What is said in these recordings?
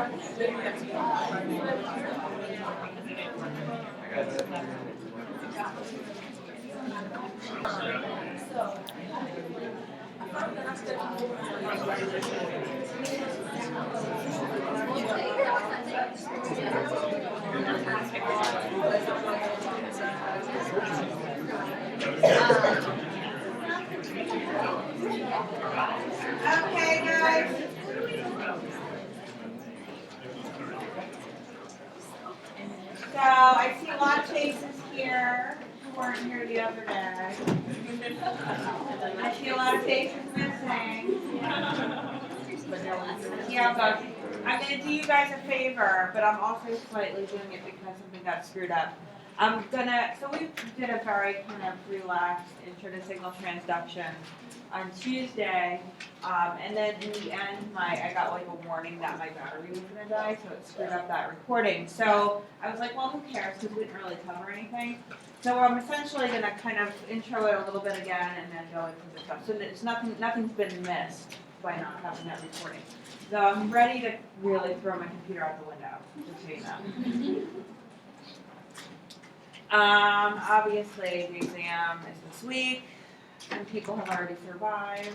Okay, guys. So I see a lot of faces here who weren't here the other day. I see a lot of faces missing. Yeah, but I'm going to do you guys a favor, but I'm also slightly doing it because something got screwed up. So we did a very kind of relaxed intro to signal transduction on Tuesday, and then in the end, I got like a warning that my battery was going to die, so it screwed up that recording. So I was like, well, who cares, because we didn't really cover anything. So I'm essentially going to kind of intro it a little bit again, and then go into the stuff. So it's nothing's been missed by not having that recording. So I'm ready to really throw my computer out the window, just so you know. Obviously the exam is this week, and people have already survived.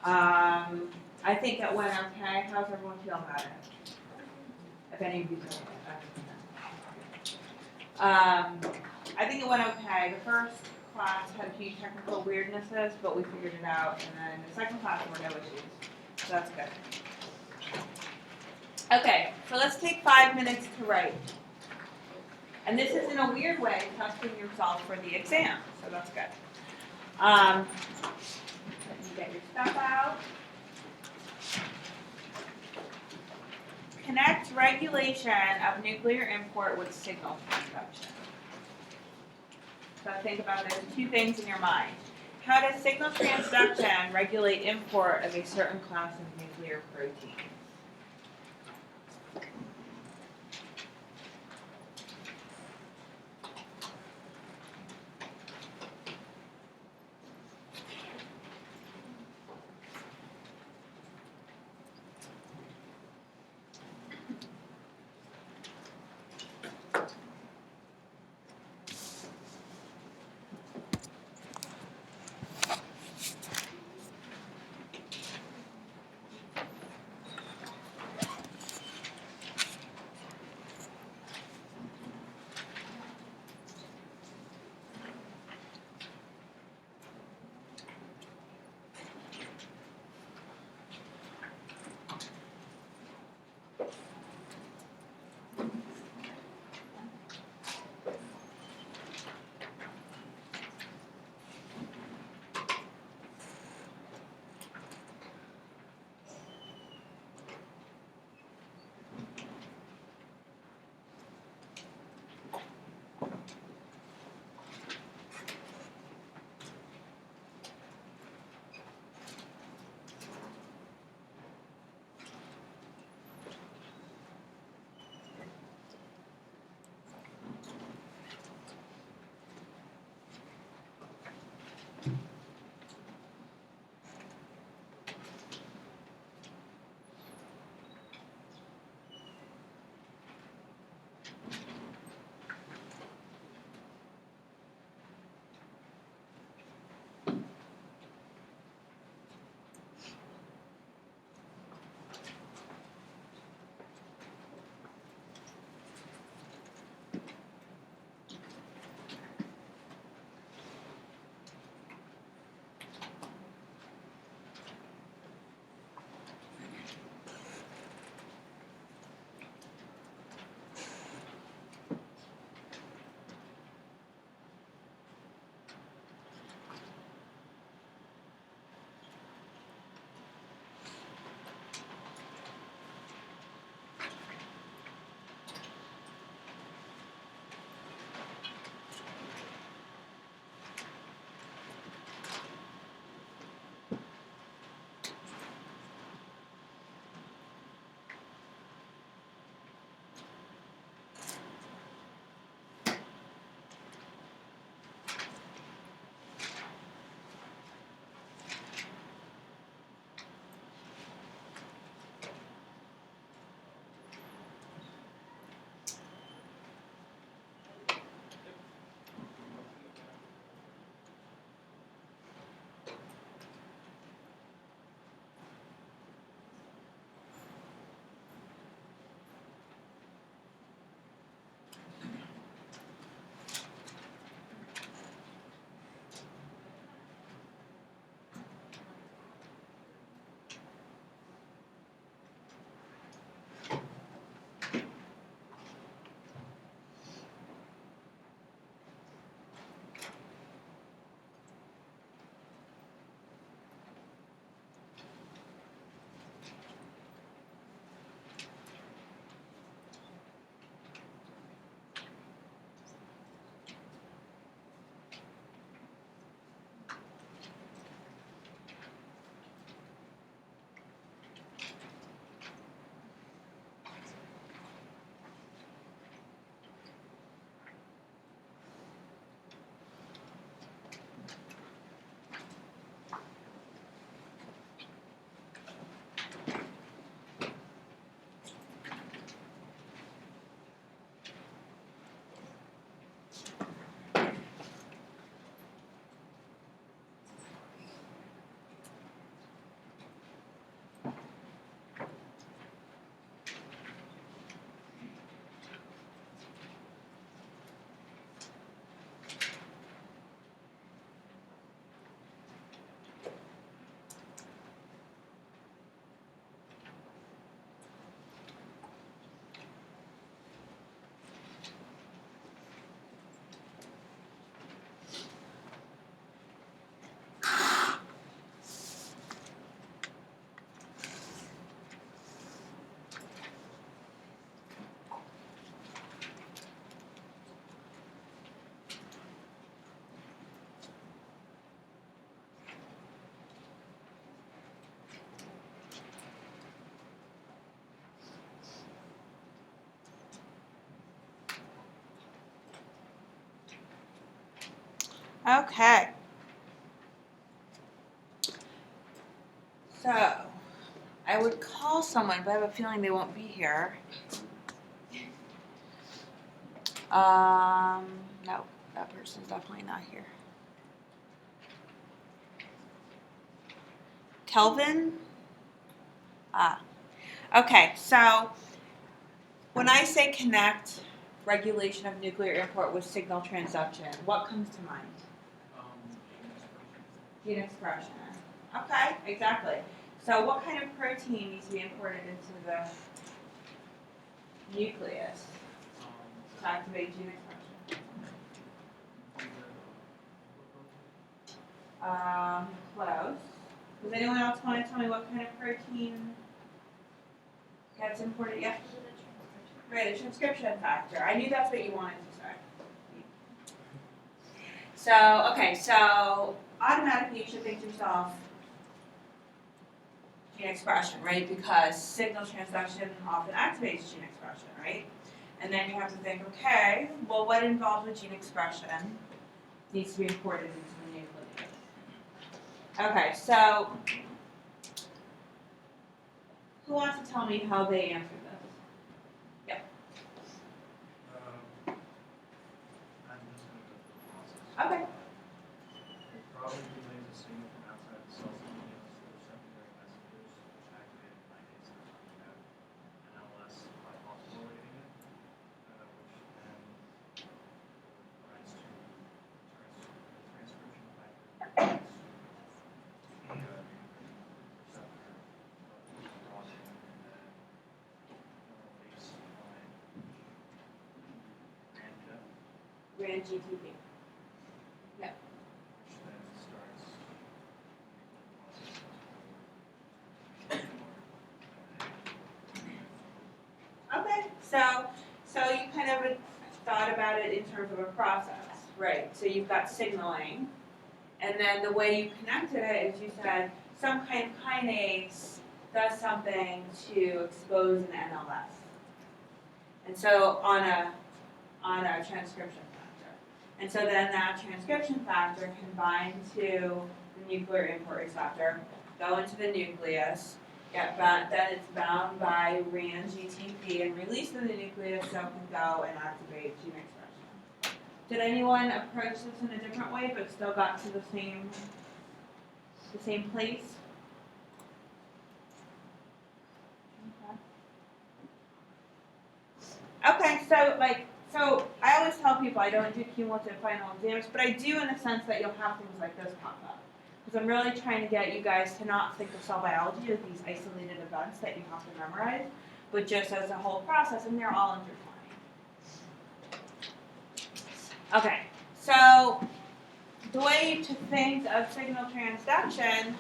I think it went okay. How's everyone feel about it? If any of you feel it. I think it went okay. The first class had a few technical weirdnesses, but we figured it out, and then the second class there were no issues. So that's good. Okay, so let's take 5 minutes to write. And this is in a weird way testing yourself for the exam, so that's good. Let me get your stuff out. Connect regulation of nuclear import with signal transduction. So think about those two things in your mind. How does signal transduction regulate import of a certain class of nuclear protein? Okay. So, I would call someone, but I have a feeling they won't be here. No, that person's definitely not here. Kelvin? Okay, so when I say connect regulation of nuclear import with signal transduction, what comes to mind? Gene expression. Okay, exactly. So what kind of protein needs to be imported into the nucleus to activate gene expression? Close. Does anyone else want to tell me what kind of protein gets imported? Yes? Right, a transcription factor. I knew that's what you wanted to say. So, okay, so automatically you should think to yourself, gene expression, right? Because signal transduction often activates gene expression, right? And then you have to think, okay, well, what involved with gene expression needs to be imported into the nucleus? Okay, so who wants to tell me how they answered this? Yep. I'm just going to go through the process. Okay. It probably relays a signal from outside the cell signals through secondary messages, which activate a kinase that we have NLS by phosphorylating it, which then provides to transcription factor the receptor crossing and then base line RANGF, Ran GTP. Yep. which then starts Okay, so you kind of thought about it in terms of a process, right? So you've got signaling, and then the way you connected it is you said some kind of kinase does something to expose an NLS, and so on a transcription factor, and so then that transcription factor can bind to the nuclear import receptor, go into the nucleus. Then it's bound by RAN GTP and released in the nucleus, so it can go and activate gene expression. Did anyone approach this in a different way, but still got to the same place? Okay, so I always tell people I don't do cumulative final exams, but I do in the sense that you'll have things like this pop up. Because I'm really trying to get you guys to not think of cell biology as these isolated events that you have to memorize, but just as a whole process, and they're all intertwined. Okay, so the way to think of signal transduction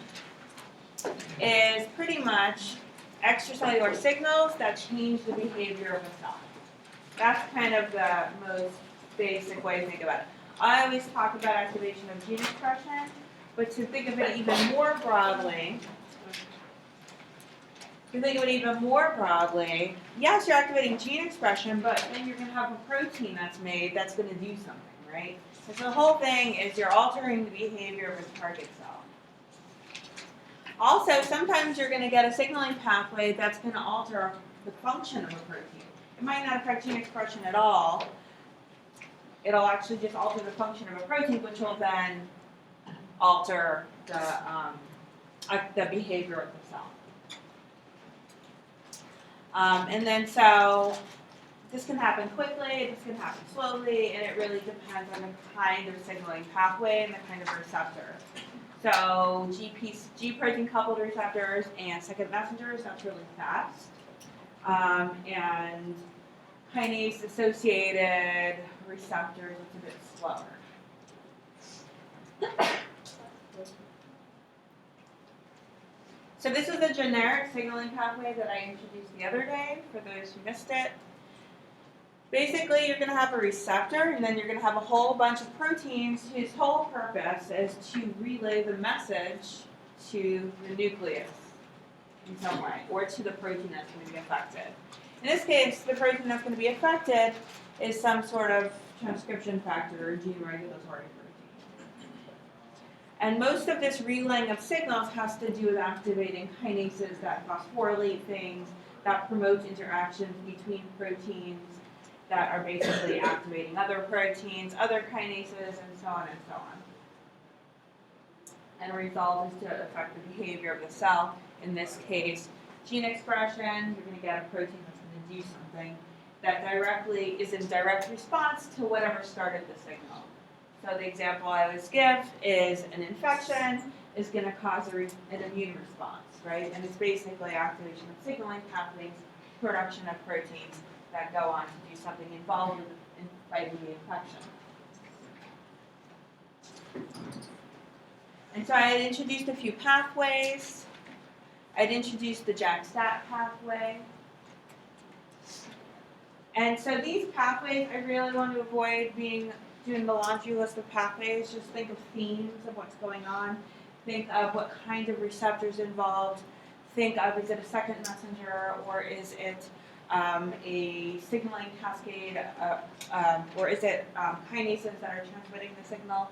is pretty much extracellular signals that change the behavior of a cell. That's kind of the most basic way to think about it. I always talk about activation of gene expression, but to think of it even more broadly, yes, you're activating gene expression, but then you're going to have a protein that's made that's going to do something, right? And so the whole thing is you're altering the behavior of a target cell. Also, sometimes you're going to get a signaling pathway that's going to alter the function of a protein. It might not affect gene expression at all. It'll actually just alter the function of a protein, which will then alter the behavior of the cell. And then so this can happen quickly, this can happen slowly, and it really depends on the kind of signaling pathway and the kind of receptor. So G protein coupled receptors and second messengers, that's really fast. And kinase associated receptors, it's a bit slower. So this is a generic signaling pathway that I introduced the other day, for those who missed it. Basically, you're going to have a receptor, and then you're going to have a whole bunch of proteins whose whole purpose is to relay the message to the nucleus in some way, or to the protein that's going to be affected. In this case, the protein that's going to be affected is some sort of transcription factor or gene regulatory protein. And most of this relaying of signals has to do with activating kinases that phosphorylate things, that promote interactions between proteins, that are basically activating other proteins, other kinases, and so on and so on. And the result is to affect the behavior of the cell. In this case, gene expression, you're going to get a protein that's going to do something that directly is in direct response to whatever started the signal. So the example I always give is an infection is going to cause an immune response, right? And it's basically activation of signaling pathways, production of proteins that go on to do something involved in fighting the infection. And so I had introduced a few pathways. I'd introduced the JAK-STAT pathway. And so these pathways, I really want to avoid doing the laundry list of pathways. Just think of themes of what's going on. Think of what kind of receptors involved. Think of, is it a second messenger, or is it a signaling cascade, or is it kinases that are transmitting the signal?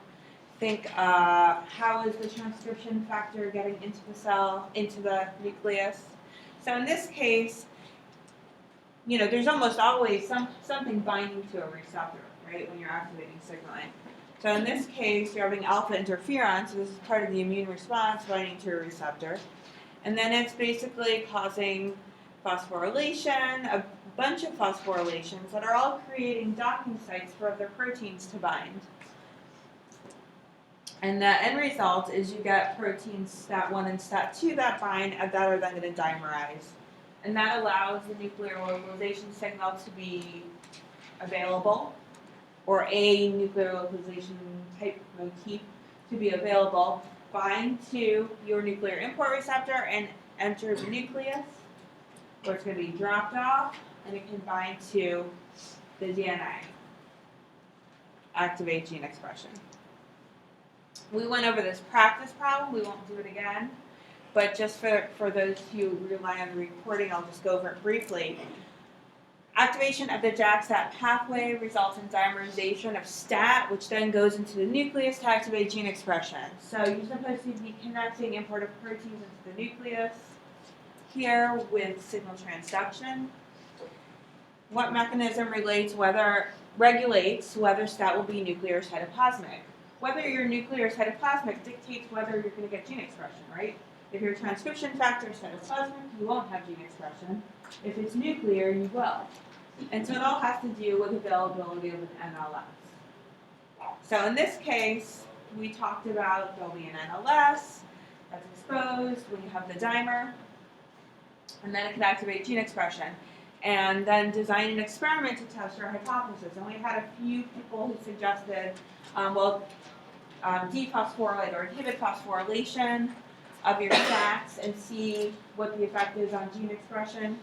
Think, how is the transcription factor getting into the cell, into the nucleus? So in this case, there's almost always something binding to a receptor, right, when you're activating signaling. So in this case, you're having alpha interferon, so this is part of the immune response binding to a receptor. And then it's basically causing phosphorylation, a bunch of phosphorylations that are all creating docking sites for other proteins to bind. And the end result is you get proteins STAT1 and STAT2 that bind and that are then going to dimerize. And that allows the nuclear localization signal to be available, or a nuclear localization type motif to be available, bind to your nuclear import receptor and enter the nucleus, where it's going to be dropped off, and it can bind to the DNA, activate gene expression. We went over this practice problem. We won't do it again. But just for those who rely on the recording, I'll just go over it briefly. Activation of the JAK-STAT pathway results in dimerization of STAT, which then goes into the nucleus to activate gene expression. So you're supposed to be connecting imported proteins into the nucleus here with signal transduction. What mechanism regulates whether STAT will be nuclear or cytoplasmic? Whether you're nuclear or cytoplasmic dictates whether you're going to get gene expression, right? If your transcription factor is cytoplasmic, you won't have gene expression. If it's nuclear, you will. And so it all has to do with availability of an NLS. So in this case, we talked about there'll be an NLS that's exposed when you have the dimer, and then it can activate gene expression. And then design an experiment to test your hypothesis. And we had a few people who suggested, dephosphorylate or inhibit phosphorylation of your STATs and see what the effect is on gene expression.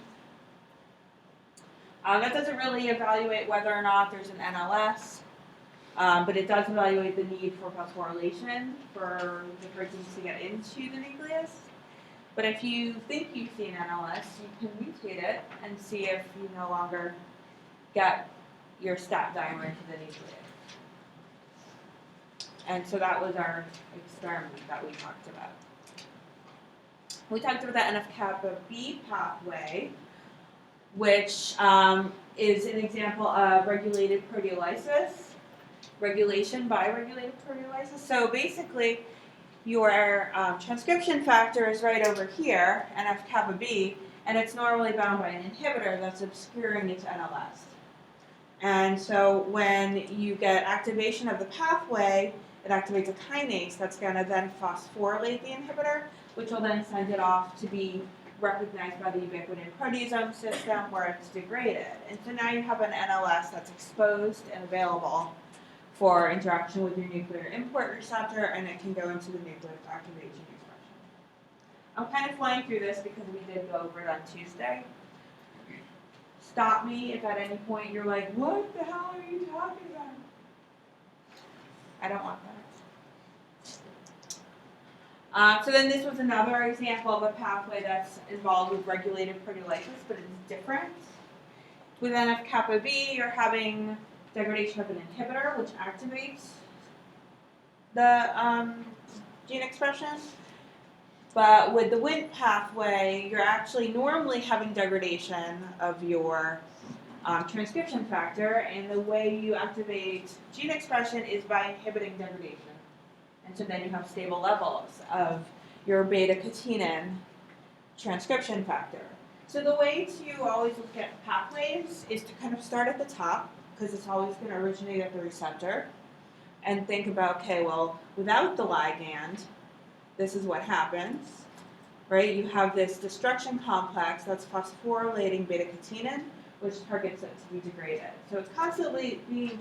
That doesn't really evaluate whether or not there's an NLS, but it does evaluate the need for phosphorylation for the proteins to get into the nucleus. But if you think you see an NLS, you can mutate it and see if you no longer get your STAT dimer into the nucleus. And so that was our experiment that we talked about. We talked about the NF-kappa B pathway, which is an example of regulated proteolysis, regulation by regulated proteolysis. So basically, your transcription factor is right over here, NF-kappa B, and it's normally bound by an inhibitor that's obscuring its NLS. And so when you get activation of the pathway, it activates a kinase that's going to then phosphorylate the inhibitor, which will then send it off to be recognized by the ubiquitin proteasome system where it's degraded. And so now you have an NLS that's exposed and available for interaction with your nuclear import receptor, and it can go into the nucleus to activate gene expression. I'm kind of flying through this because we did go over it on Tuesday. Stop me if at any point you're like, what the hell are you talking about? I don't want that. So then this was another example of a pathway that's involved with regulated proteolysis, but it's different. With NF-kappa B, you're having degradation of an inhibitor, which activates the gene expression. But with the Wnt pathway, you're actually normally having degradation of your transcription factor, and the way you activate gene expression is by inhibiting degradation. And so then you have stable levels of your beta-catenin transcription factor. So the way to always look at pathways is to kind of start at the top, because it's always going to originate at the receptor, and think about, okay, well, without the ligand, this is what happens, right? You have this destruction complex that's phosphorylating beta-catenin, which targets it to be degraded. So it's constantly being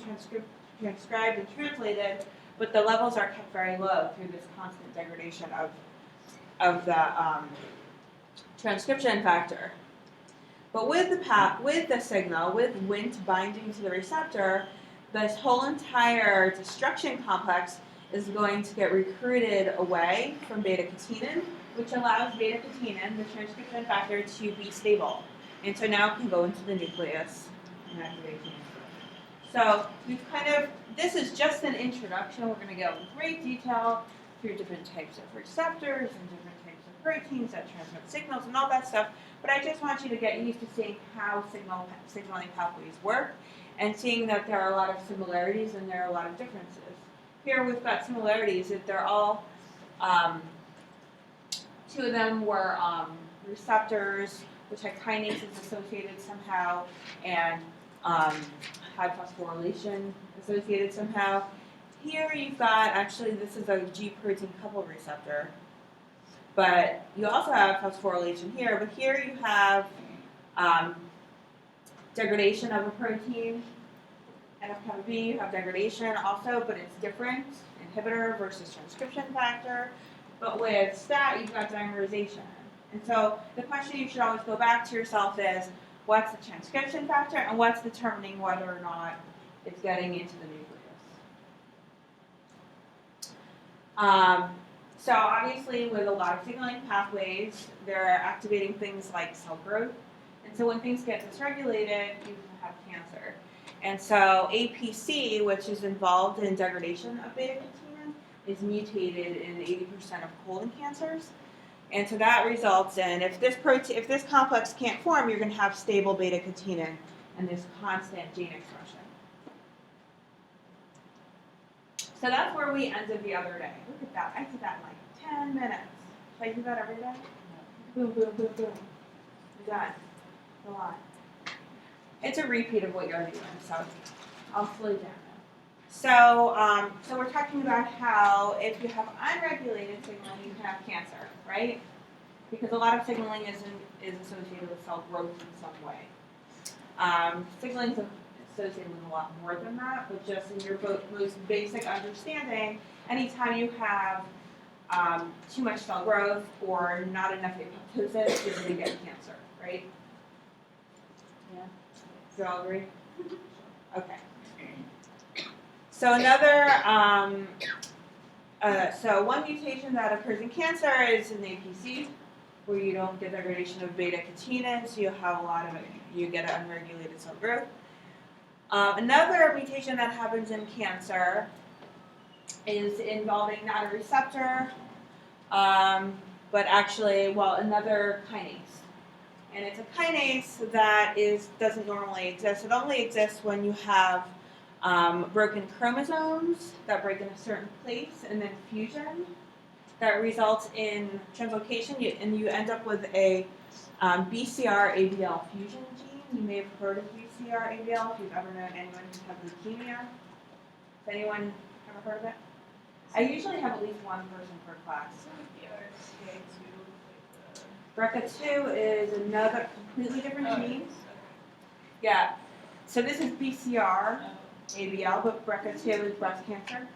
transcribed and translated, but the levels are kept very low through this constant degradation of the transcription factor. But with the signal, with Wnt binding to the receptor, this whole entire destruction complex is going to get recruited away from beta-catenin, which allows beta-catenin, the transcription factor, to be stable. And so now it can go into the nucleus and activate gene expression. So this is just an introduction. We're going to go in great detail through different types of receptors and different types of proteins that transmit signals and all that stuff. But I just want you to get used to seeing how signaling pathways work and seeing that there are a lot of similarities and there are a lot of differences. Here we've got similarities that they're all, two of them were receptors, which had kinases associated somehow, and had phosphorylation associated somehow. Here you've got, actually this is a G protein coupled receptor, but you also have phosphorylation here, but here you have degradation of a protein. NF-kappa B, you have degradation also, but it's different, inhibitor versus transcription factor. But with STAT, you've got dimerization. And so the question you should always go back to yourself is, what's the transcription factor and what's determining whether or not it's getting into the nucleus? So obviously with a lot of signaling pathways, they're activating things like cell growth. And so when things get dysregulated, you can have cancer. And so APC, which is involved in degradation of beta-catenin, is mutated in 80% of colon cancers. And so that results in, if this complex can't form, you're going to have stable beta-catenin and this constant gene expression. So that's where we ended the other day. Look at that. I did that in like 10 minutes. Should I do that every day? Boom, boom, boom, boom. You're done. Go on. It's a repeat of what you're doing, so I'll slow down now. So we're talking about how if you have unregulated signaling, you can have cancer, right? Because a lot of signaling is associated with cell growth in some way. Signaling is associated with a lot more than that, but just in your most basic understanding, anytime you have too much cell growth or not enough apoptosis, you're going to get cancer, right? Yeah? Do you all agree? Okay. So so one mutation that occurs in cancer is in APC, where you don't get degradation of beta-catenin, so you have you get an unregulated cell growth. Another mutation that happens in cancer is involving not a receptor, but actually, another kinase. And it's a kinase that doesn't normally exist. It only exists when you have broken chromosomes that break in a certain place, and then fusion that results in translocation, and you end up with a BCR-ABL fusion gene. You may have heard of BCR-ABL if you've ever known anyone who had leukemia. Has anyone ever heard of it? I usually have at least one person per class. BRCA2 is another completely different gene. Yeah. So this is BCR-ABL, but BRCA2 is breast cancer.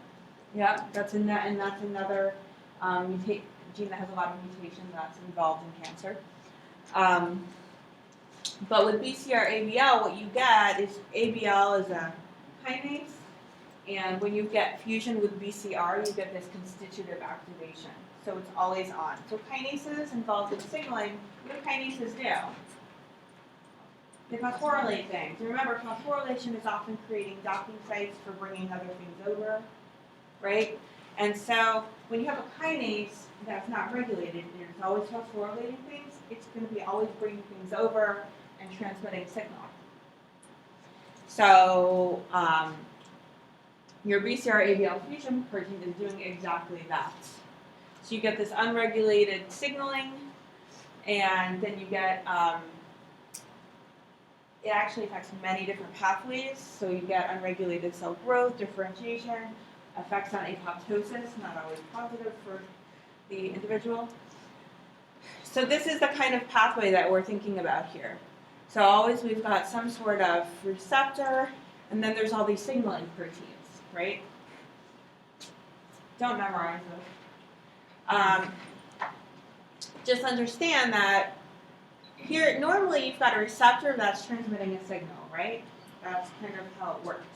Yeah, that's another gene that has a lot of mutations that's involved in cancer. But with BCR-ABL, what you get is ABL is a kinase, and when you get fusion with BCR, you get this constitutive activation. So it's always on. So kinases involved in signaling, what do kinases do? They phosphorylate things. And remember, phosphorylation is often creating docking sites for bringing other things over, right? And so when you have a kinase that's not regulated and it's always phosphorylating things, it's going to be always bringing things over and transmitting signal. So your BCR-ABL fusion protein is doing exactly that. So you get this unregulated signaling, and then you get, it actually affects many different pathways. So you get unregulated cell growth, differentiation, effects on apoptosis, not always positive for the individual. So this is the kind of pathway that we're thinking about here. So always we've got some sort of receptor, and then there's all these signaling proteins, right? Don't memorize those. Just understand that here, normally you've got a receptor that's transmitting a signal, right? That's kind of how it works.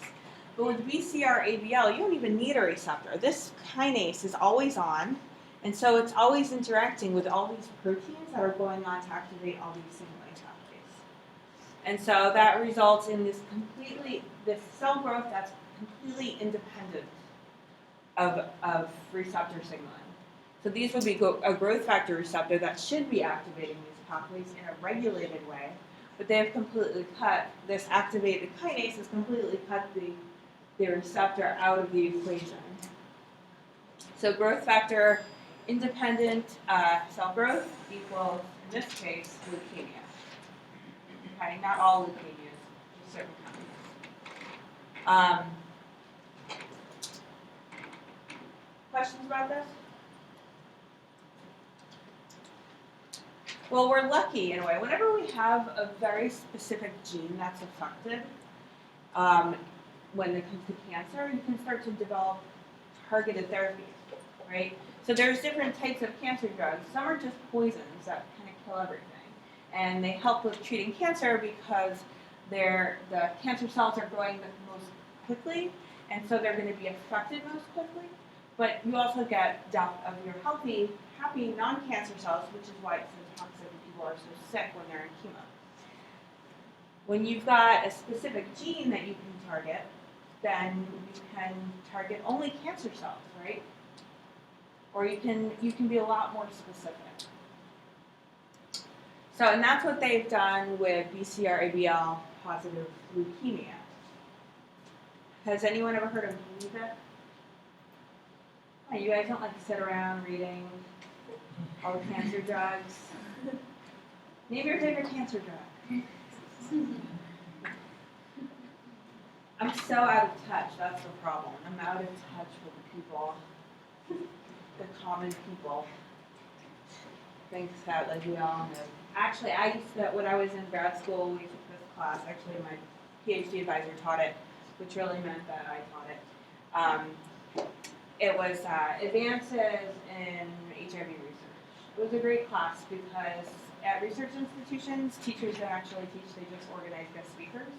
But with BCR-ABL, you don't even need a receptor. This kinase is always on, and so it's always interacting with all these proteins that are going on to activate all these signaling pathways. And so that results in this cell growth that's completely independent of receptor signaling. So these would be a growth factor receptor that should be activating these pathways in a regulated way, but they have completely cut, this activated kinase has completely cut the receptor out of the equation. So growth factor independent cell growth equals, in this case, leukemia. Okay, not all leukemias, just certain kinds. Questions about this? Well, we're lucky in a way. Whenever we have a very specific gene that's affected, when it comes to cancer, you can start to develop targeted therapies, right? So there's different types of cancer drugs. Some are just poisons that kind of kill everything. And they help with treating cancer because the cancer cells are growing the most quickly, and so they're going to be affected most quickly. But you also get death of your healthy, happy non-cancer cells, which is why it's so toxic and people are so sick when they're in chemo. When you've got a specific gene that you can target, then you can target only cancer cells, right? Or you can be a lot more specific. So, and that's what they've done with BCR-ABL positive leukemia. Has anyone ever heard of Gleevec? Oh, you guys don't like to sit around reading all the cancer drugs. Name your favorite cancer drug. I'm so out of touch, that's the problem. I'm out of touch with the people, the common people. Things that like we all know. Actually, I used to, when I was in grad school, we took this class. Actually, my PhD advisor taught it, which really meant that I taught it. It was advances in HIV research. It was a great class because at research institutions, teachers don't actually teach, they just organize guest speakers.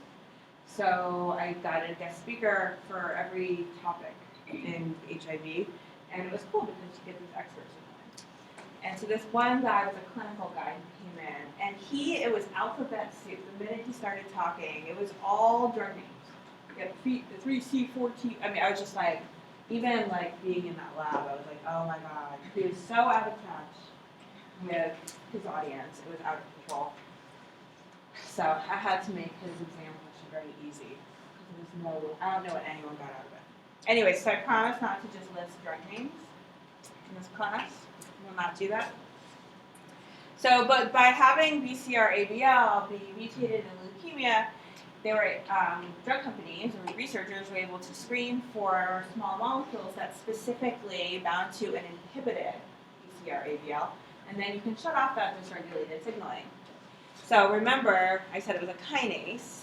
So I got a guest speaker for every topic in HIV, and it was cool because you get these experts in it. And so this one guy was a clinical guy who came in, and it was alphabet soup. The minute he started talking, it was all drug names. You got the 3C4T. I mean, I was just like, even like being in that lab, I was like, oh my god. He was so out of touch with his audience. It was out of control. So I had to make his exam question very easy. I don't know what anyone got out of it. Anyway, so I promise not to just list drug names in this class. Will not do that. So, but by having BCR-ABL be mutated in leukemia, they were drug companies or researchers were able to screen for small molecules that specifically bound to and inhibited BCR-ABL, and then you can shut off that dysregulated signaling. So remember, I said it was a kinase,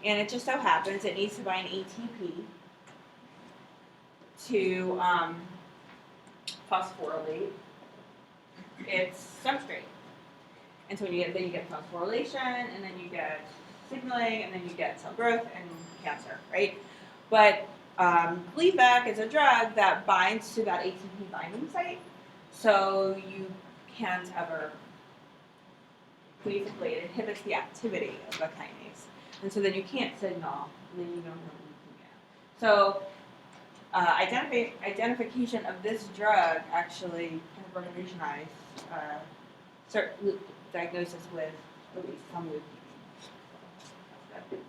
and it just so happens it needs to bind ATP to phosphorylate its substrate. And so then you get phosphorylation, and then you get signaling, and then you get cell growth and cancer, right? But Gleevec is a drug that binds to that ATP binding site, so you can't ever, basically it inhibits the activity of the kinase. And so then you can't signal, and then you don't have leukemia. So identification of this drug actually kind of revolutionized certain diagnosis with at least some leukemia. That's good.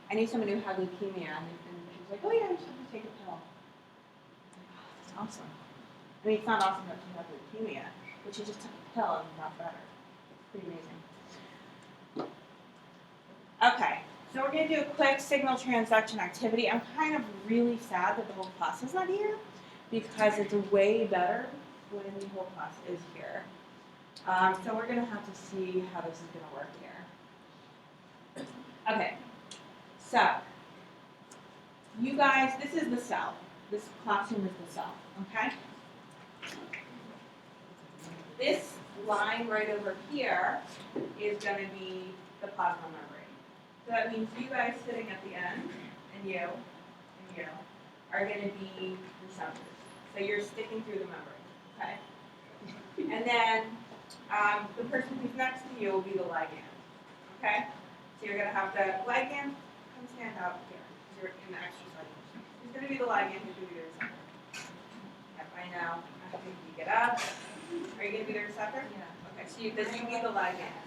I knew someone who had leukemia, and she was like, "Oh yeah, I just have to take a pill." That's awesome. I mean, it's not awesome that she had leukemia, but she just took a pill and got better. Pretty amazing. Okay, so we're going to do a quick signal transduction activity. I'm kind of really sad that the whole class is not here because it's way better when the whole class is here. So we're going to have to see how this is going to work here. Okay, so you guys, this is the cell. This classroom is the cell, okay? This line right over here is going to be the plasma membrane. So that means you guys sitting at the end, and you, are going to be receptors. So you're sticking through the membrane, okay? And then the person who's next to you will be the ligand, okay? So you're going to have the ligand come stand up here. You're in the extracellular. Who's going to be the ligand? Who's going to be the receptor? Yep, I know. I think you get up. Are you going to be the receptor? Yeah. Okay, so this can be the ligand.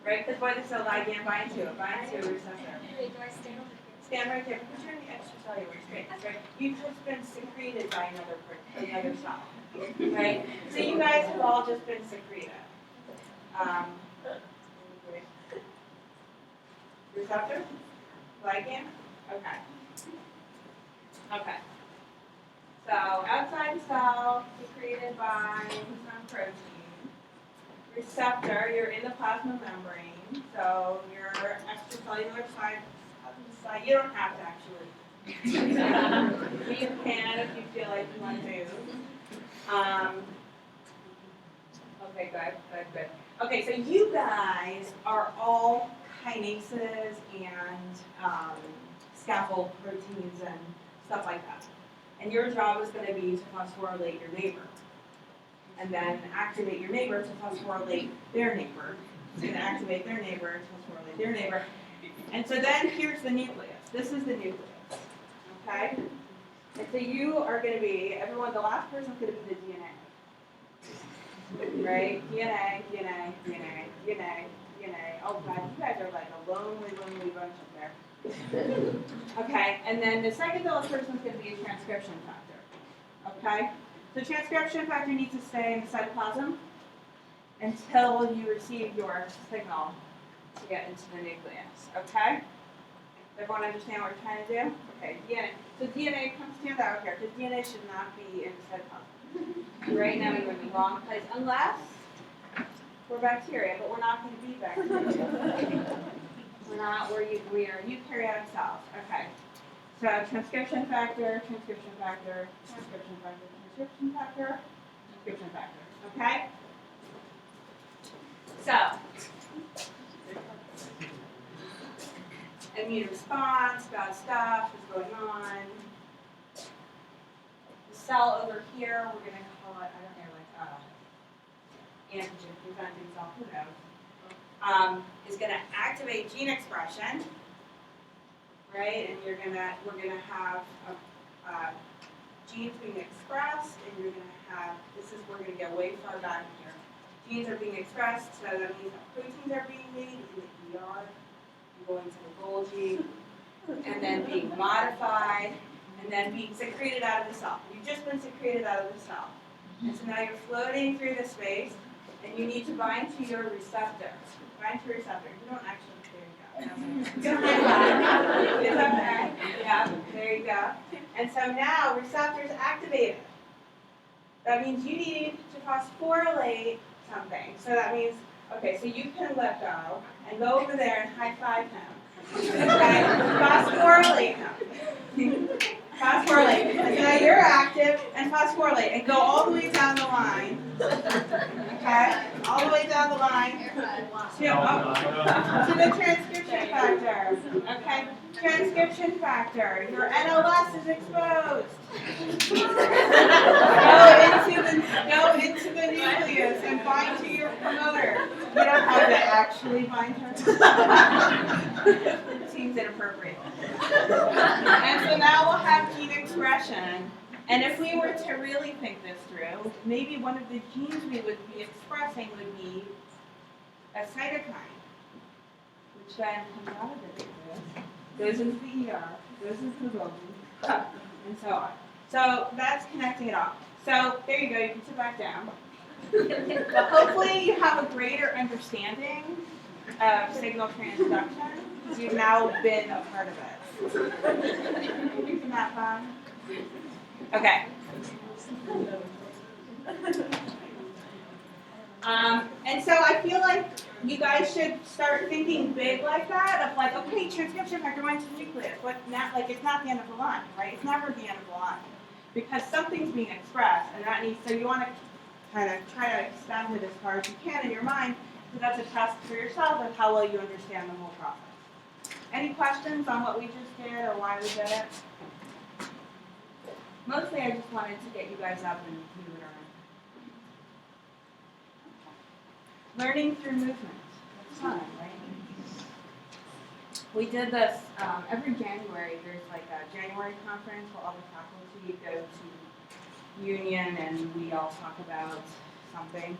Right? Because what is the ligand bind to? It binds to a receptor. Wait, do I stand over here? Stand right there because you're in the extracellular space, right? You've just been secreted by another cell. Right? So you guys have all just been secreted. Receptor? Ligand? Okay. Okay. So outside the cell, secreted by some protein. Receptor, you're in the plasma membrane, so your extracellular side, you don't have to actually. You can if you feel like you want to move. Okay, good. Okay, so you guys are all kinases and scaffold proteins and stuff like that. And your job is going to be to phosphorylate your neighbor. And then activate your neighbor to phosphorylate their neighbor. So you're going to activate their neighbor to phosphorylate their neighbor. And so then here's the nucleus. This is the nucleus. Okay? And so you are going to be, everyone, the last person is going to be the DNA. Right? DNA. Oh God, you guys are like a lonely bunch up there. Okay, and then the second to last person is going to be a transcription factor. Okay? So transcription factor needs to stay in the cytoplasm until you receive your signal to get into the nucleus. Okay? Does everyone understand what we're trying to do? Okay, DNA. So DNA, come stand out here, because DNA should not be in the cytoplasm. Right now you're in the wrong place, unless we're bacteria, but we're not going to be bacteria. We're not, we are eukaryotic cells. Okay. So transcription factor, okay? So, immune response, bad stuff is going on. The cell over here, we're going to call it, I don't know, like antigen presenting cell, who knows, is going to activate gene expression, right? And we're going to have genes being expressed, and you're going to have, we're going to get way far back here. Genes are being expressed, so that means that proteins are being made in the ER, going to the Golgi, and then being modified, and then being secreted out of the cell. You've just been secreted out of the cell. And so now you're floating through the space, and you need to bind to your receptor. Bind to your receptor. You don't actually, there you go. It's okay. Yeah, there you go. And so now receptors activated. That means you need to phosphorylate something. So that means, okay, so you can let go and go over there and high-five him. Okay? Phosphorylate him. Phosphorylate. And so now you're active and phosphorylate. And go all the way down the line. Okay? All the way down the line to the transcription factor. Okay? Transcription factor. Your NLS is exposed. Go into the nucleus and bind to your promoter. You don't have to actually bind her. So seems inappropriate. And so now we'll have gene expression. And if we were to really think this through, maybe one of the genes we would be expressing would be a cytokine, which then comes out of the nucleus, goes into the ER, goes into the bone, and so on. So that's connecting it off. So there you go, you can sit back down. But hopefully you have a greater understanding of signal transduction because you've now been a part of it. Isn't that fun? Okay. And so I feel like you guys should start thinking big like that, of like, okay, transcription factor binds to the nucleus. What not, like it's not the end of the line, right? It's never the end of the line. Because something's being expressed and that needs, so you want to kind of try to extend it as far as you can in your mind, so that's a test for yourself of how well you understand the whole process. Any questions on what we just did or why we did it? Mostly I just wanted to get you guys up and move it around. Learning through movement. That's fun, right? We did this every January. There's like a January conference where all the faculty go to Union and we all talk about something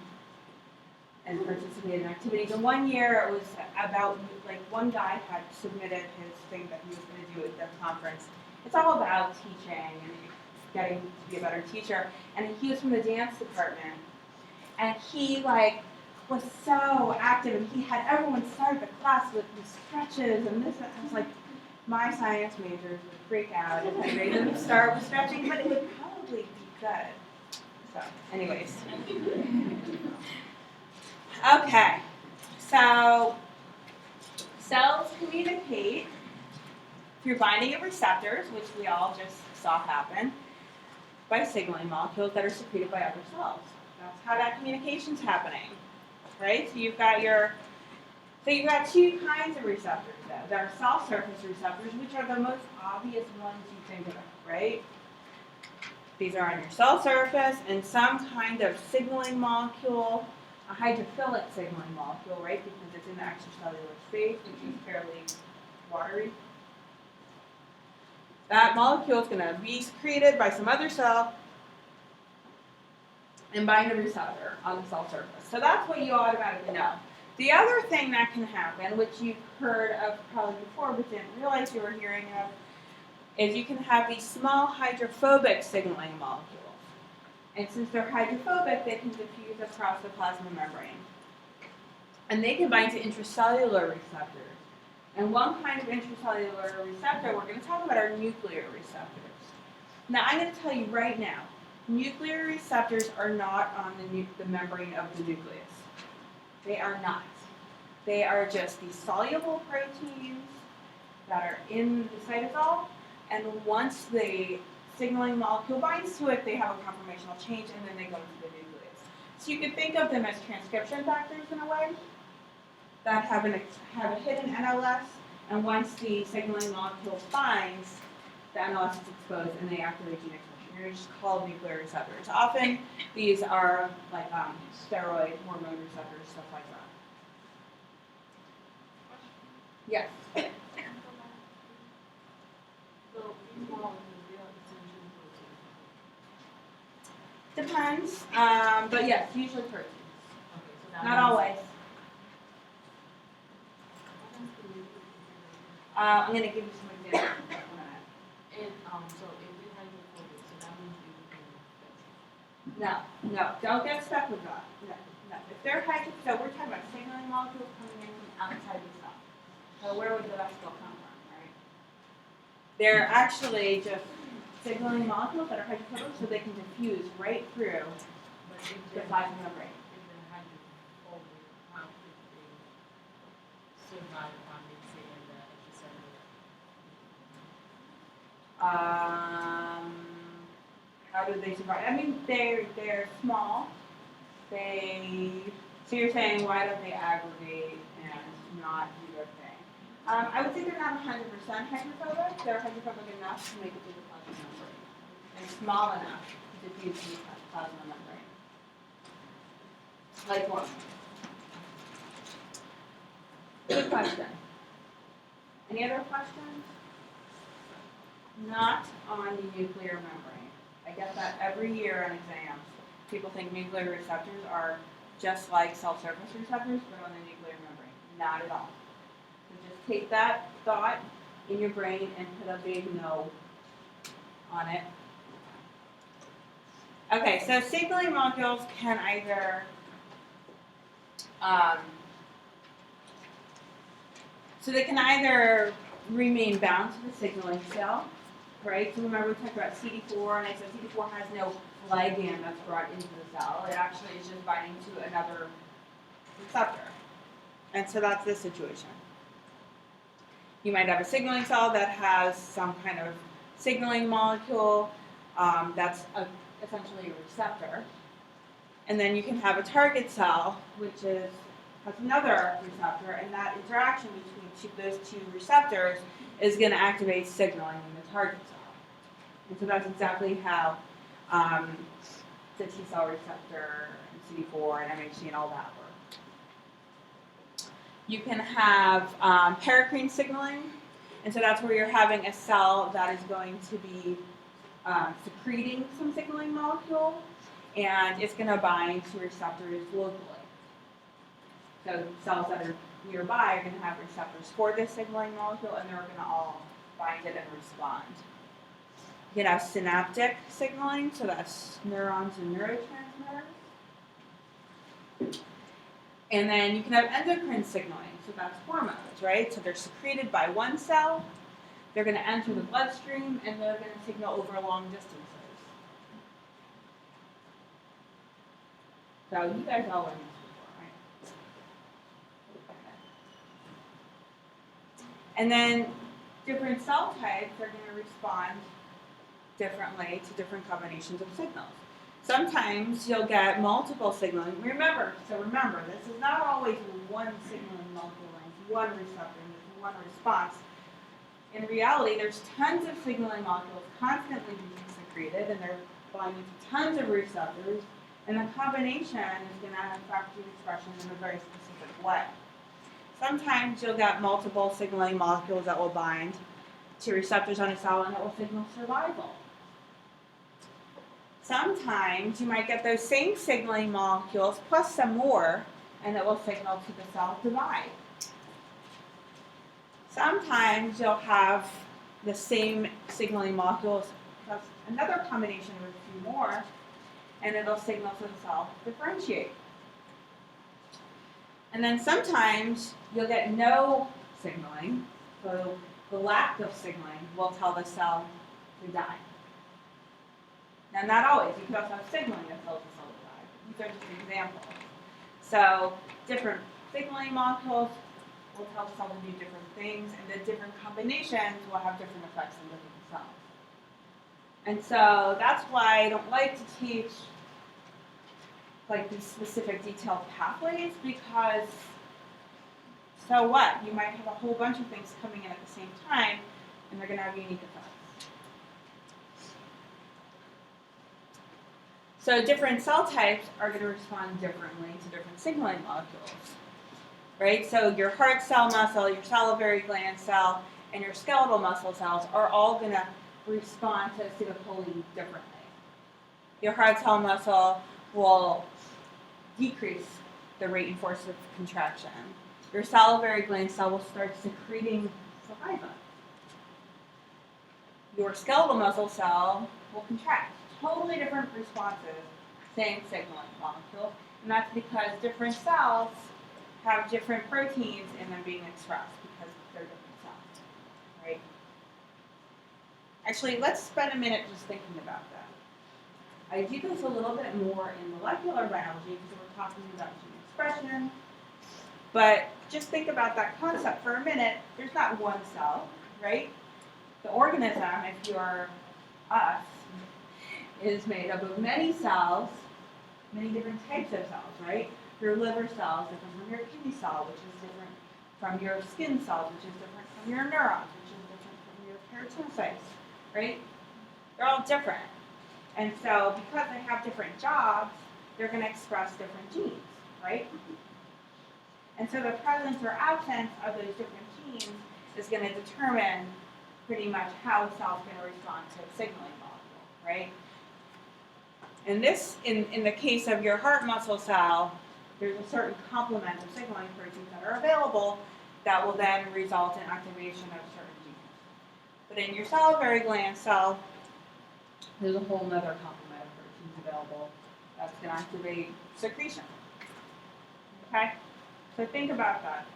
and participate in activities. And one year it was about, like, one guy had submitted his thing that he was going to do at the conference. It's all about teaching and getting to be a better teacher. And he was from the dance department. And he, like, was so active, and he had everyone start the class with these stretches and this. And I was like, my science majors would freak out if I made them start with stretching, but it would probably be good. So, anyways. Okay, so cells communicate through binding of receptors, which we all just saw happen, by signaling molecules that are secreted by other cells. That's how that communication's happening. Right? So you've got two kinds of receptors though. There are cell surface receptors, which are the most obvious ones you think about, right? These are on your cell surface, and some kind of signaling molecule, a hydrophilic signaling molecule, right? Because it's in the extracellular space, which is fairly watery. That molecule is going to be secreted by some other cell and bind a receptor on the cell surface. So that's what you automatically know. The other thing that can happen, which you've heard of probably before but didn't realize you were hearing of, is you can have these small hydrophobic signaling molecules. And since they're hydrophobic, they can diffuse across the plasma membrane. And they can bind to intracellular receptors. And one kind of intracellular receptor we're going to talk about are nuclear receptors. Now I'm going to tell you right now, nuclear receptors are not on the membrane of the nucleus. They are not. They are just these soluble proteins that are in the cytosol, and once the signaling molecule binds to it, they have a conformational change, and then they go into the nucleus. So you could think of them as transcription factors in a way that have a hidden NLS, and once the signaling molecule binds, the NLS is exposed, and they activate gene expression. They're just called nuclear receptors. Often these are like steroid hormone receptors, stuff like that. Yes. Depends, but yes, usually proteins. Not always. I'm going to give you some examples. And so if we hydrophobic, so that means we can No, don't get stuck with that. No. If they're so we're talking about signaling molecules coming in from outside the cell. So where would the rest come from, right? They're actually just signaling molecules that are hydrophobic, so they can diffuse right through the plasma membrane. if they're hydrophobic, how could they survive on mixing in the intracellular? How do they survive? I mean, they're small. So you're saying why don't they aggregate and not do their thing? I would say they're not 100% hydrophobic. They're hydrophobic enough to make it through the plasma membrane, and small enough to diffuse through the plasma membrane. Like what? Good question. Any other questions? Not on the nuclear membrane. I get that every year on exams. People think nuclear receptors are just like cell surface receptors, but on the nuclear membrane. Not at all. So just take that thought in your brain and put a big no on it. Okay, so signaling molecules can either so they can either remain bound to the signaling cell, right? So remember we talked about CD4, and I said CD4 has no ligand that's brought into the cell. It actually is just binding to another receptor. And so that's this situation. You might have a signaling cell that has some kind of signaling molecule that's essentially a receptor. And then you can have a target cell, which has another receptor, and that interaction between those two receptors is going to activate signaling in the target cell. And so that's exactly how the T cell receptor and CD4 and MHC and all that work. You can have paracrine signaling, and so that's where you're having a cell that is going to be secreting some signaling molecule, and it's going to bind to receptors locally. So cells that are nearby are going to have receptors for this signaling molecule, and they're going to all bind it and respond. You can have synaptic signaling, so that's neurons and neurotransmitters. And then you can have endocrine signaling, so that's hormones, right? So they're secreted by one cell, they're going to enter the bloodstream, and they're going to signal over long distances. So you guys all learned this before, right? And then different cell types are going to respond differently to different combinations of signals. Sometimes you'll get multiple signaling. Remember, this is not always one signaling molecule length, one receptor, and one response. In reality, there's tons of signaling molecules constantly being secreted, and they're binding to tons of receptors, and the combination is going to affect the expression in a very specific way. Sometimes you'll get multiple signaling molecules that will bind to receptors on a cell, and it will signal survival. Sometimes you might get those same signaling molecules plus some more, and it will signal to the cell divide. Sometimes you'll have the same signaling molecules plus another combination with a few more, and it'll signal to the cell differentiate. And then sometimes you'll get no signaling, so the lack of signaling will tell the cell to die. Now, not always. You could also have signaling that tells the cell to die. These are just examples. So different signaling molecules will tell the cell to do different things, and the different combinations will have different effects on different cells. And so that's why I don't like to teach like these specific detailed pathways, because so what? You might have a whole bunch of things coming in at the same time, and they're going to have unique effects. So different cell types are going to respond differently to different signaling molecules, right? So your heart cell muscle, your salivary gland cell, and your skeletal muscle cells are all going to respond to acetylcholine differently. Your heart cell muscle will decrease the rate and force of contraction. Your salivary gland cell will start secreting saliva. Your skeletal muscle cell will contract. Totally different responses, same signaling molecule, and that's because different cells have different proteins in them being expressed because they're different cells, right? Actually, let's spend a minute just thinking about that. I do this a little bit more in molecular biology because we're talking about gene expression, but just think about that concept for a minute. There's not one cell, right? The organism, if you're us, is made up of many cells, many different types of cells, right? Your liver cell is different from your kidney cell, which is different from your skin cells, which is different from your neurons, which is different from your keratinocytes, right? They're all different. And so because they have different jobs, they're going to express different genes, right? And so the presence or absence of those different genes is going to determine pretty much how a cell is going to respond to a signaling molecule, right? And this, in the case of your heart muscle cell, there's a certain complement of signaling proteins that are available that will then result in activation of certain genes. But in your salivary gland cell, there's a whole other complement of proteins available that's going to activate secretion. Okay? So think about that.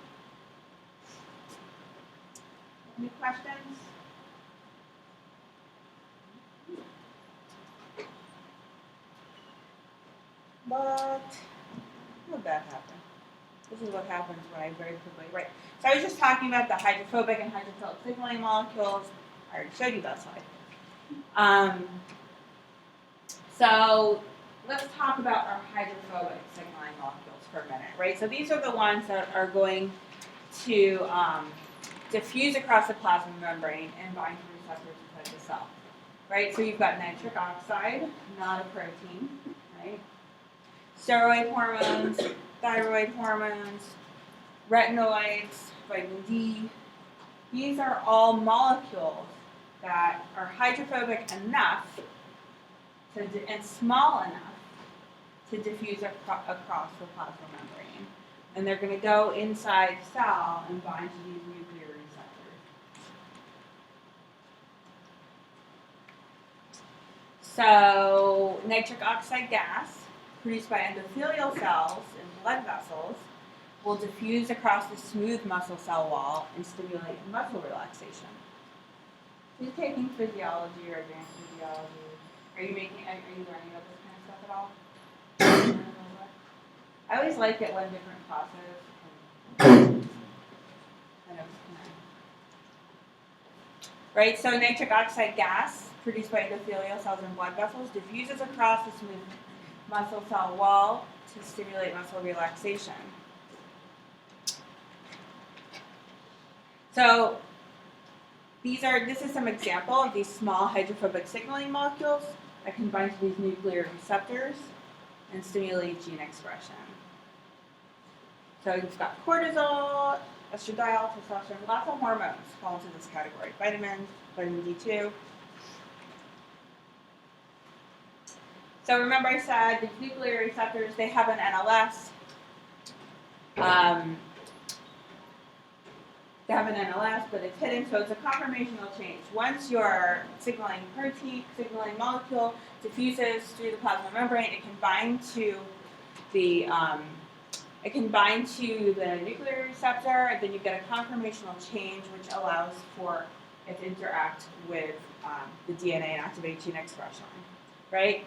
Any questions? How did that happen? This is what happens when I very quickly, right. So I was just talking about the hydrophobic and hydrophilic signaling molecules. I already showed you that slide. So let's talk about our hydrophobic signaling molecules for a minute, right? So these are the ones that are going to diffuse across the plasma membrane and bind to receptors inside the cell, right? So you've got nitric oxide, not a protein, right? Steroid hormones, thyroid hormones, retinoids, vitamin D. These are all molecules that are hydrophobic enough and small enough to diffuse across the plasma membrane. And they're going to go inside the cell and bind to these nuclear receptors. So nitric oxide gas, produced by endothelial cells in blood vessels, will diffuse across the smooth muscle cell wall and stimulate muscle relaxation. Who's taking physiology or advanced physiology? Are you learning about this kind of stuff at all? I always like it when different classes kind of right? So nitric oxide gas, produced by endothelial cells in blood vessels, diffuses across the smooth muscle cell wall to stimulate muscle relaxation. So this is some example of these small hydrophobic signaling molecules that can bind to these nuclear receptors and stimulate gene expression. So you've got cortisol, estradiol, testosterone, lots of hormones fall into this category. Vitamins, vitamin D2. So remember I said these nuclear receptors, they have an NLS. They have an NLS, but it's hidden, so it's a conformational change. Once your signaling molecule diffuses through the plasma membrane, it can bind to the nuclear receptor, and then you get a conformational change, which allows for it to interact with the DNA and activate gene expression, right?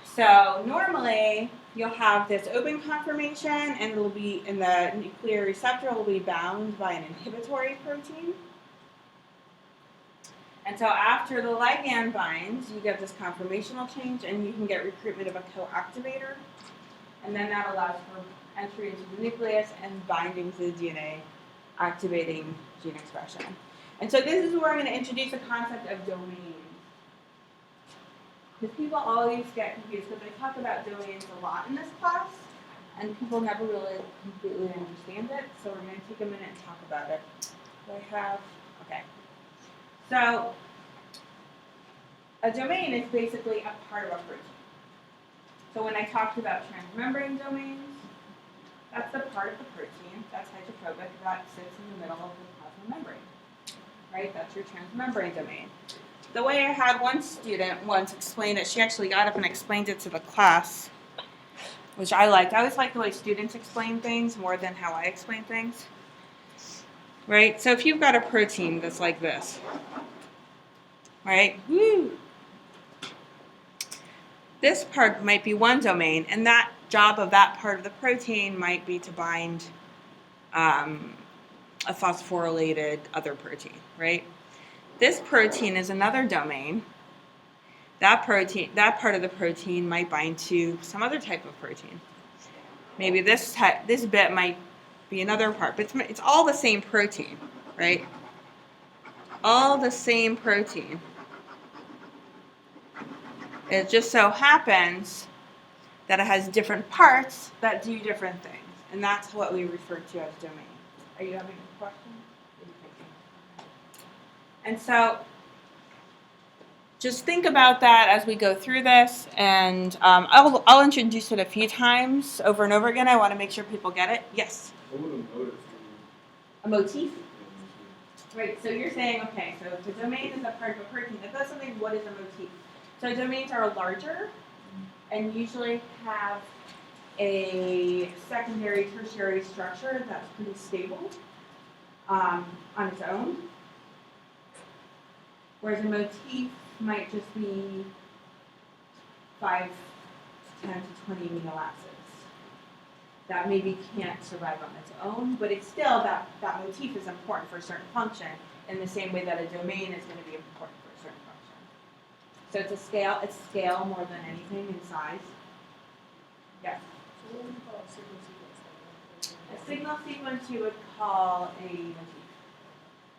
So normally you'll have this open conformation, and it'll be in the nuclear receptor will be bound by an inhibitory protein. And so after the ligand binds, you get this conformational change, and you can get recruitment of a coactivator, and then that allows for entry into the nucleus and binding to the DNA, activating gene expression. And so this is where I'm going to introduce the concept of domains. Because people always get confused, because I talk about domains a lot in this class, and people never really completely understand it, so we're going to take a minute and talk about it. Do I have, okay. So, a domain is basically a part of a protein. So when I talked about transmembrane domains, that's the part of the protein that's hydrophobic that sits in the middle of the plasma membrane, right? That's your transmembrane domain. The way I had one student once explain it, she actually got up and explained it to the class, which I liked. I always like the way students explain things more than how I explain things, right? So if you've got a protein that's like this, right? Woo! This part might be one domain, and that job of that part of the protein might be to bind a phosphorylated other protein, right? This protein is another domain. That part of the protein might bind to some other type of protein. Maybe this bit might be another part, but it's all the same protein, right? All the same protein. It just so happens that it has different parts that do different things, and that's what we refer to as domains. Are you having a question? And so just think about that as we go through this, and I'll introduce it a few times over and over again. I want to make sure people get it. Yes? What would a motive A motif? be? Right, so you're saying, okay, so if the domain is a part of a protein, if that's something, what is a motif? So domains are larger and usually have a secondary, tertiary structure that's pretty stable on its own. Whereas a motif might just be 5 to 10 to 20 amino acids that maybe can't survive on its own, but it's still, that motif is important for a certain function in the same way that a domain is going to be important for a certain function. So it's scale more than anything in size. Yes? So what would you call a signal sequence? A signal sequence you would call a motif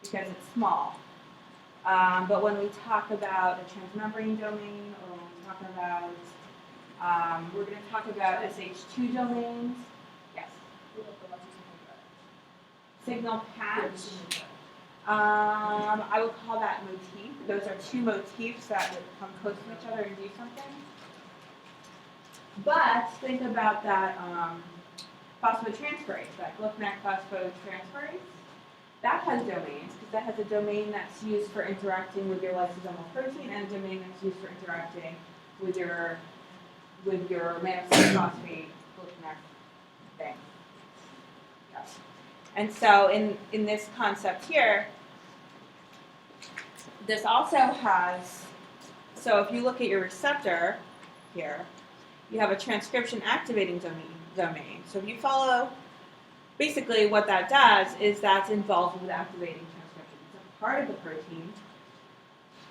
because it's small. But when we talk about a transmembrane domain, or when we talk about, we're going to talk about SH2 domains. Yes. Signal patch. I would call that motif. Those are two motifs that would come close to each other and do something. But think about that phosphotransferase, that GlyphNAc phosphotransferase. That has domains, because that has a domain that's used for interacting with your lysosomal protein and a domain that's used for interacting with your mannose phosphate GlyphNAc thing. Yes. And so in this concept here, this also has, so if you look at your receptor here, you have a transcription activating domain. So if you follow, basically what that does is that's involved with activating transcription. It's a part of the protein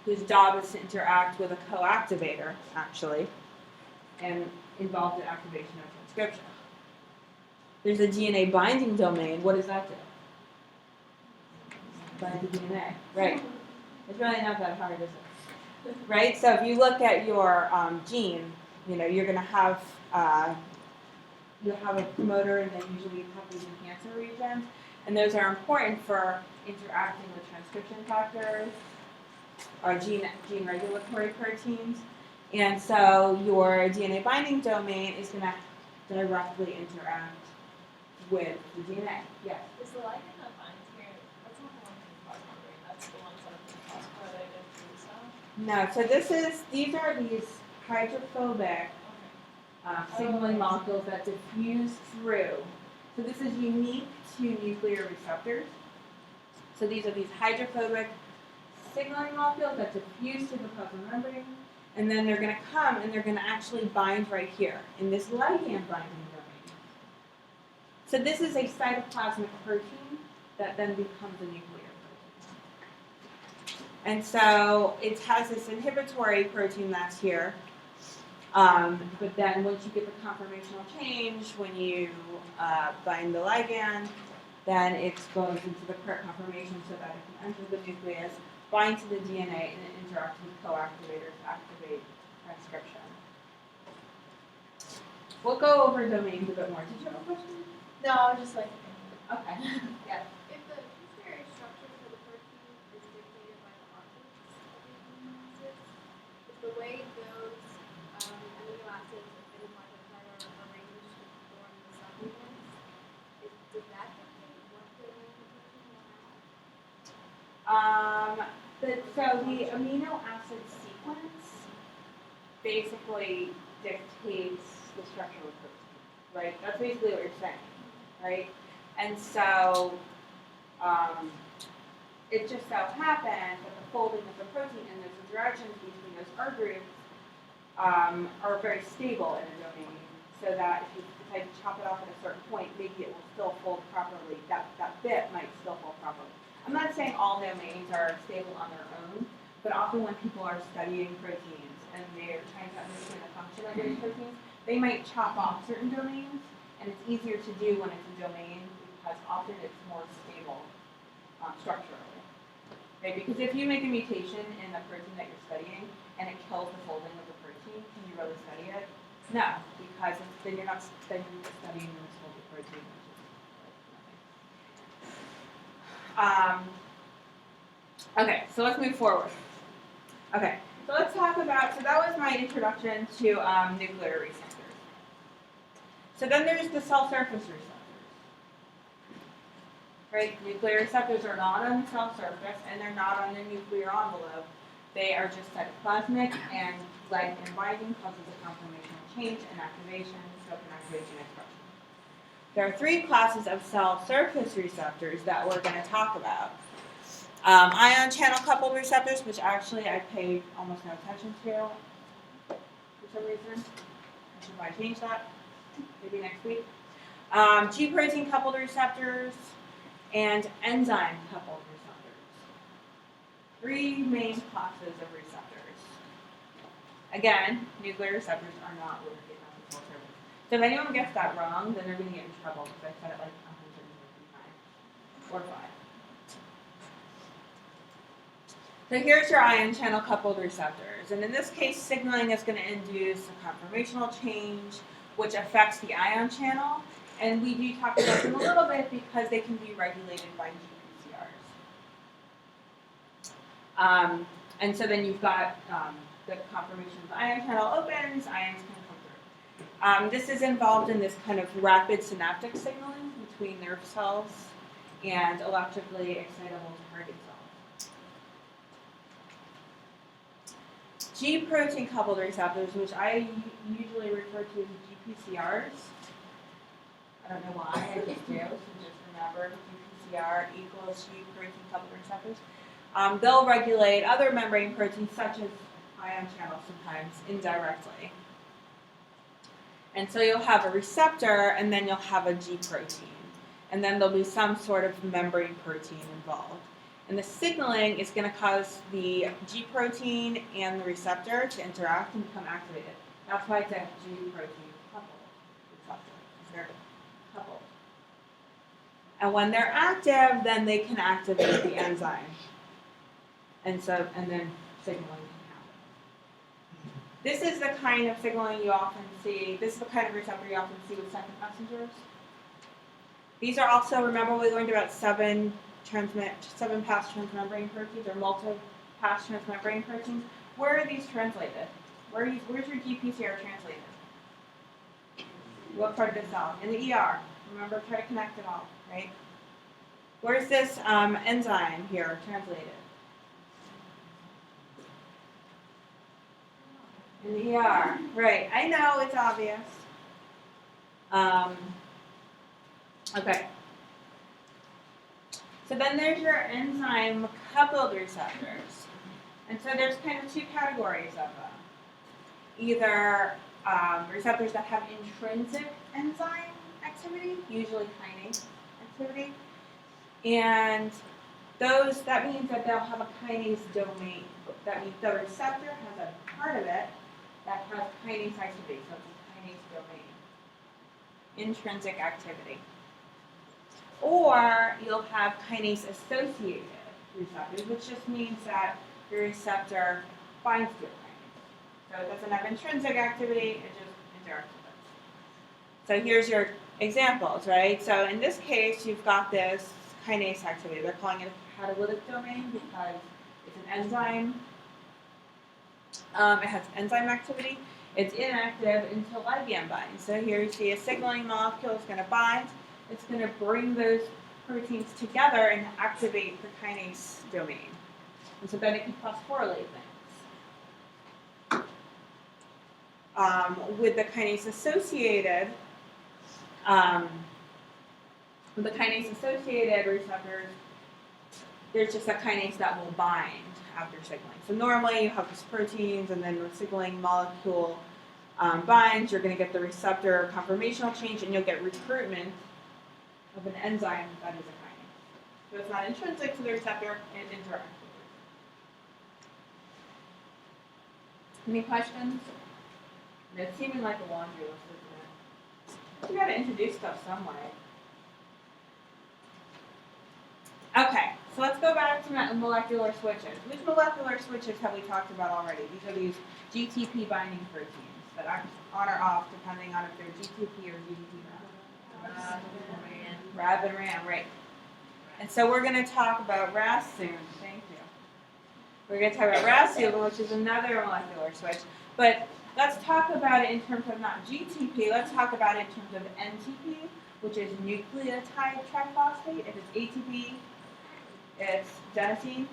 whose job is to interact with a co-activator, actually, and involved in activation of transcription. There's a DNA binding domain. What does that do? Bind the DNA, right? It's really not that hard, is it? Right? So if you look at your gene, you're going to have you'll have a promoter and then usually you have these enhancer regions, and those are important for interacting with transcription factors or gene regulatory proteins. And so your DNA binding domain is going to directly interact with the DNA. Yes. Is the ligand that binds here, that's not the one from plasmembrane, that's the ones that are phosphorylated through the cell? No, so these are these hydrophobic signaling molecules that diffuse through. So this is unique to nuclear receptors. So these are these hydrophobic signaling molecules that diffuse to the plasma membrane, and then they're going to come and they're going to actually bind right here in this ligand binding domain. So this is a cytoplasmic protein that then becomes a nuclear protein. And so it has this inhibitory protein that's here. But then once you get the conformational change, when you bind the ligand, then it goes into the correct conformation so that it can enter the nucleus, bind to the DNA, and interact with co-activators to activate transcription. We'll go over domains a bit more. Did you have a question? No, I was just like, Okay. Yeah. If the tertiary structure for the protein is dictated by the objects of the amino acids, if the way those amino acids in mitochondria are arranged to form the supplements, does that dictate what the protein will have? So the amino acid sequence basically dictates the structure of the protein, right? That's basically what you're saying, right? And so it just so happens that the folding of the protein and those interactions between those R groups are very stable in a domain, so that if you decide to chop it off at a certain point, maybe it will still fold properly. That bit might still fold properly. I'm not saying all domains are stable on their own, but often when people are studying proteins and they're trying to understand the function of those proteins, they might chop off certain domains, and it's easier to do when it's a domain because often it's more stable structurally. Right? Because if you make a mutation in the protein that you're studying and it kills the folding of the protein, can you really study it? No, because then you're not studying this folded protein, which is like nothing. Okay, so let's move forward. Okay, so let's talk about, so that was my introduction to nuclear receptors. So then there's the cell surface receptors. Right, nuclear receptors are not on the cell surface and they're not on the nuclear envelope. They are just cytoplasmic, and ligand binding causes a conformational change and activation, so activation expression. There are three classes of cell surface receptors that we're going to talk about. Ion channel coupled receptors, which actually I paid almost no attention to for some reason. I should probably change that, maybe next week. G protein coupled receptors and enzyme coupled receptors. Three main classes of receptors. Again, nuclear receptors are not located on the cell surface. So if anyone gets that wrong, then they're going to get in trouble because I said it like 150 times or 5. So here's your ion channel coupled receptors. And in this case, signaling is going to induce a conformational change, which affects the ion channel. And we do talk about them a little bit because they can be regulated by GPCRs. And so then you've got the conformation of the ion channel opens, ions can come through. This is involved in this kind of rapid synaptic signaling between nerve cells and electrically excitable target cells. G protein coupled receptors, which I usually refer to as GPCRs. I don't know why, I just do, so just remember GPCR equals G protein coupled receptors. They'll regulate other membrane proteins such as ion channels sometimes indirectly. And so you'll have a receptor and then you'll have a G protein. And then there'll be some sort of membrane protein involved. And the signaling is going to cause the G protein and the receptor to interact and become activated. That's why it's a G protein coupled receptor, because they're coupled. And when they're active, then they can activate the enzyme. And then signaling can happen. This is the kind of signaling you often see. This is the kind of receptor you often see with second messengers. These are also, remember we learned about 7 pass transmembrane proteins or multi-pass transmembrane proteins. Where are these translated? Where's your GPCR translated? What part of the cell? In the ER. Remember, try to connect it all, right? Where's this enzyme here translated? In the ER. Right. I know, it's obvious. Okay. So then there's your enzyme coupled receptors. And so there's kind of 2 categories of them. Either receptors that have intrinsic enzyme activity, usually kinase activity, and that means that they'll have a kinase domain. That means the receptor has a part of it that has kinase activity, so it's a kinase domain. Intrinsic activity. Or you'll have kinase associated receptors, which just means that the receptor binds to a kinase. So it doesn't have intrinsic activity, it just interacts with it. So here's your examples, right? So in this case, you've got this kinase activity. They're calling it a catalytic domain because it's an enzyme. It has enzyme activity. It's inactive until ligand binds. So here you see a signaling molecule is going to bind. It's going to bring those proteins together and activate the kinase domain. And so then it can phosphorylate things. With the kinase associated receptors, there's just a kinase that will bind after signaling. So normally you have these proteins and then the signaling molecule binds, you're going to get the receptor conformational change and you'll get recruitment of an enzyme that is a kinase. So it's not intrinsic to the receptor, it interacts with it. Any questions? It's seeming like a laundry list, isn't it? You got to introduce stuff some way. Okay, so let's go back to molecular switches. Which molecular switches have we talked about already? These are these GTP binding proteins that act on or off depending on if they're GTP or GTP. RAB and RAM, right. And so we're going to talk about RAS soon. Thank you. We're going to talk about racemolation, which is another molecular switch. But let's talk about it in terms of not GTP. Let's talk about it in terms of NTP, which is nucleotide triphosphate. If it's ATP, it's adenosine.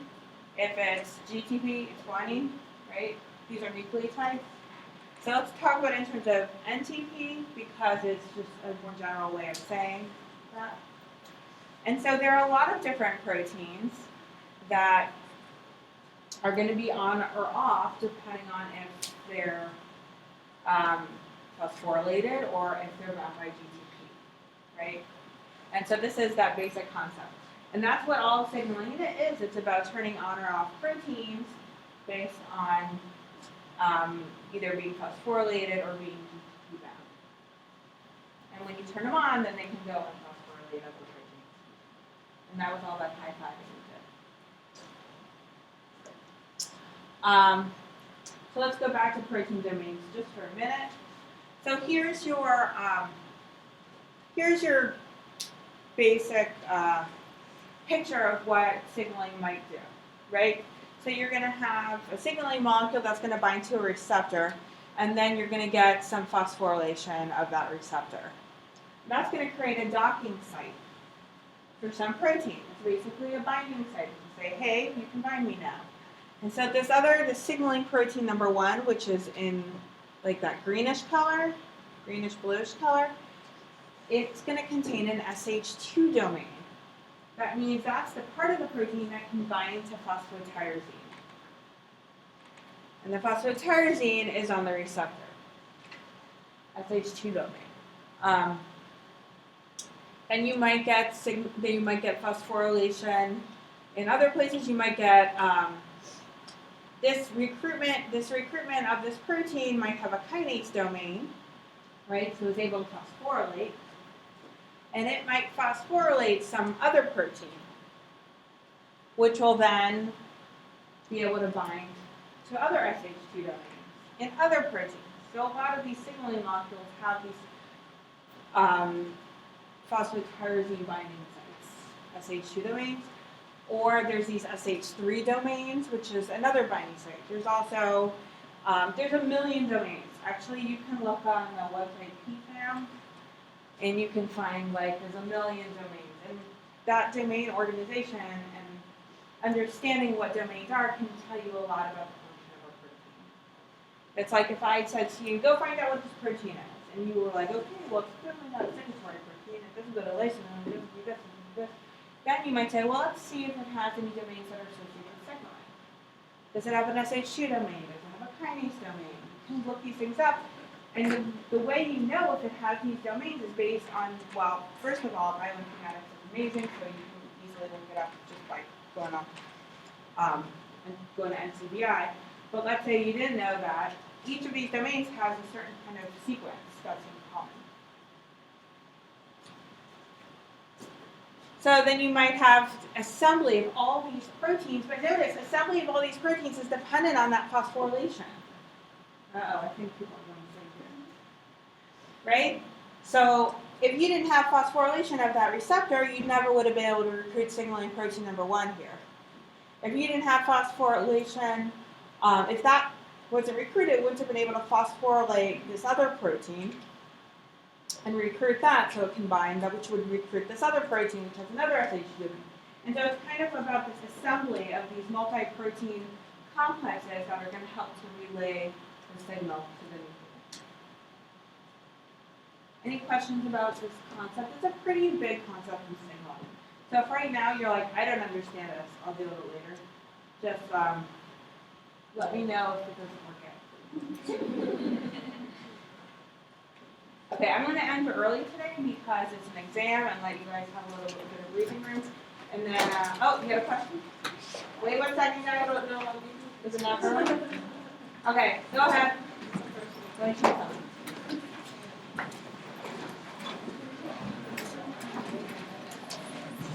If it's GTP, it's guanine, right? These are nucleotides. So let's talk about it in terms of NTP because it's just a more general way of saying that. And so there are a lot of different proteins that are going to be on or off depending on if they're phosphorylated or if they're bound by GTP, right? And so this is that basic concept. And that's what all signaling is. It's about turning on or off proteins based on either being phosphorylated or being GTP bound. And when you turn them on, then they can go and phosphorylate other proteins. And that was all that high fiving did. So let's go back to protein domains just for a minute. So here's your basic picture of what signaling might do, right? So you're going to have a signaling molecule that's going to bind to a receptor, and then you're going to get some phosphorylation of that receptor. That's going to create a docking site for some protein. It's basically a binding site. You say, hey, you can bind me now. And so the signaling protein number 1, which is in like that greenish color, greenish bluish color, it's going to contain an SH2 domain. That means that's the part of the protein that can bind to phosphotyrosine. And the phosphotyrosine is on the receptor, SH2 domain. And you might get phosphorylation in other places. You might get this recruitment of this protein might have a kinase domain, right? So it's able to phosphorylate. And it might phosphorylate some other protein, which will then be able to bind to other SH2 domains in other proteins. So a lot of these signaling molecules have these phosphotyrosine binding sites, SH2 domains, or there's these SH3 domains, which is another binding site. There's also, there's a million domains. Actually, you can look on the website PFAM, and you can find there's a million domains. And that domain organization and understanding what domains are can tell you a lot about the function of a protein. It's like if I said to you, go find out what this protein is. And you were like, okay, well, it's certainly not a signatory protein. It doesn't go to lysine, it doesn't do this, it doesn't do this. Then you might say, well, let's see if it has any domains that are associated with signaling. Does it have an SH2 domain? Does it have a kinase domain? You can look these things up. And the way you know if it has these domains is based on, well, first of all, bioinformatics is amazing, so you can easily look it up just by going on and going to NCBI. But let's say you didn't know that each of these domains has a certain kind of sequence that's in common. So then you might have assembly of all these proteins, but notice assembly of all these proteins is dependent on that phosphorylation. I think people are going to say here. Right? So if you didn't have phosphorylation of that receptor, you never would have been able to recruit signaling protein number 1 here. If you didn't have phosphorylation, if that wasn't recruited, it wouldn't have been able to phosphorylate this other protein and recruit that so it can bind, which would recruit this other protein, which has another SH2 domain. And so it's kind of about this assembly of these multi-protein complexes that are going to help to relay the signal to the nucleus. Any questions about this concept? It's a pretty big concept in signaling. So if right now you're like, I don't understand this, I'll do it later. Just let me know if it doesn't work out. Okay, I'm going to end early today because it's an exam and let you guys have a little bit of breathing room. And then, oh, you have a question? Wait 1 second, guys. I don't know. Is it not for one? Okay, go ahead. Go ahead.